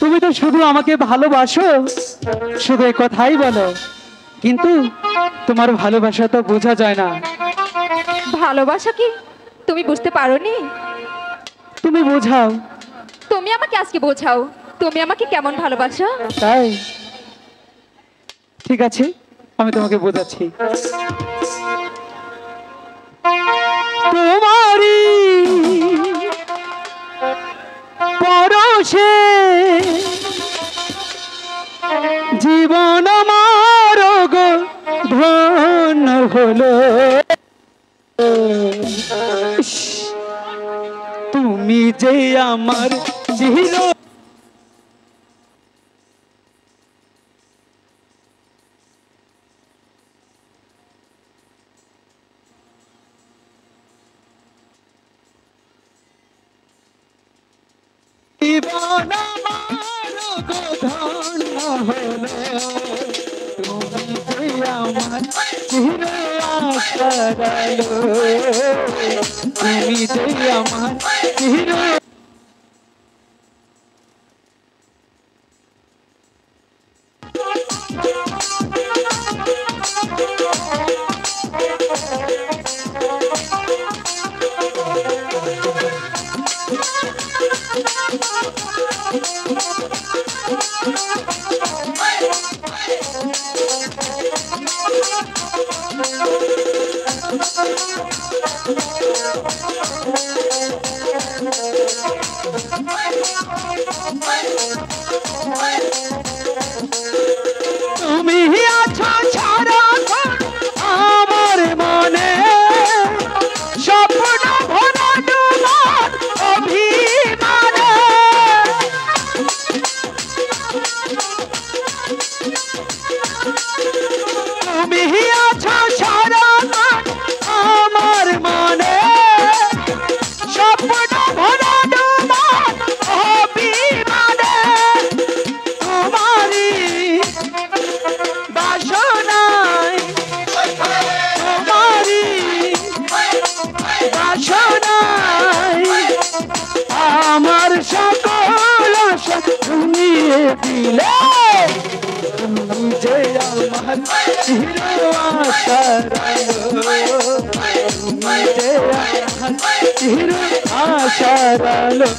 তুমি তো শুধু আমাকে ভালোবাসো, শুধু এই কথাই বলো, কিন্তু তোমার ভালোবাসা তো বোঝা যায় না। ভালোবাসা কি তুমি বুঝতে পারোনি? তুমি বোঝাও। তুমি আমাকে আজকে বোঝাও, তুমি আমাকে কেমন ভালোবাসো। তাই ঠিক আছে, আমি তোমাকে বোঝাচ্ছি। তোমারই পরশে জীবন আমার গো ধন্য হলো। তুমি যে আমার চির জীবন আমার গো ধন্য হলো। তুমি যে আমার চির আশার আলো, তুমি যে আমার চির তুমি আছো সারাক্ষণ আমার মনে, স্বপ্ন ভরা তোমার অভিমানে। তুমি আছো সারাক্ষণ আমার মনে, স্বপ্ন ভরা তোমার অভিমানে। তোমারই বাসনায়, তোমারই বাসনায় আমার সকল আশা ঘুমিয়ে দিলে। তুমি যে আমার চির আশার আলো, তুমি যে আমার চির আশার আলো।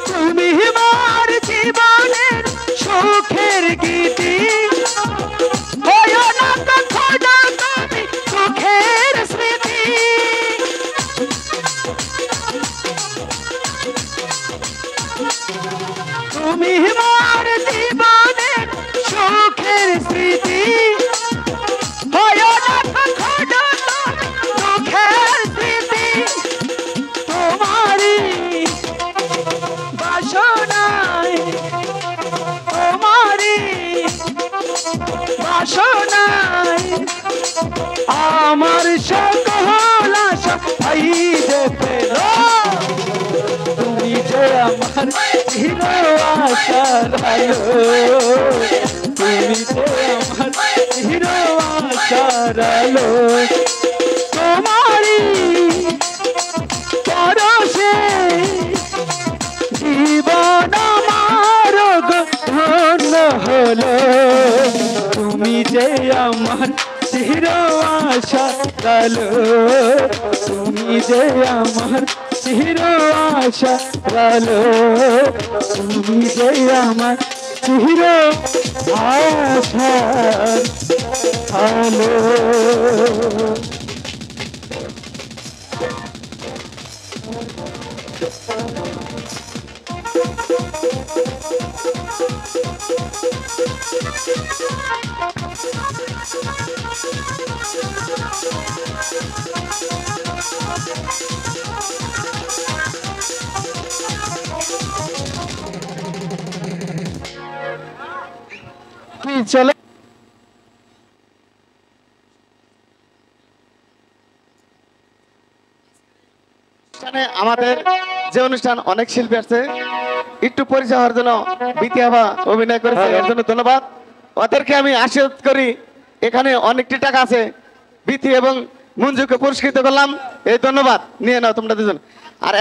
তুমি আমার জীবনের সুখের গীতি, হয়ো না কখনো তুমি সুখের স্মৃতি। তুমি আমার জীবনের সুখের স্মৃতি, হয়ো না কখনো তুমি সুখের স্মৃতি। তোমারই বাসনায়, তোমারই বাসনায় আমার সকল আশা ভাই যে পেল। তুমি যে আমার চির আশার আলো, তুমি যে আমার চির আশার আলো। তোমারই পরশে জীবন আমার গো ধন্য হলো। তুমি যে আমার চির আশার আলো, তুমি যে আমার চির আশার আলো, তুমি যে আমার চির আশার আলো। চলো। অনুষ্ঠানে আমাদের যে অনুষ্ঠান অনেক শিল্পী আছে, একটু পরিচয় হওয়ার জন্য বিতি আভা অভিনয় করেছে, এর জন্য ধন্যবাদ। ওদেরকে আমি আশীর্বাদ করি, এখানে অনেকটি টাকা আছে, বিতি এবং মঞ্জুকে পুরস্কৃত করলাম, এই ধন্যবাদ নিয়ে নাও তোমরা দুজন। আর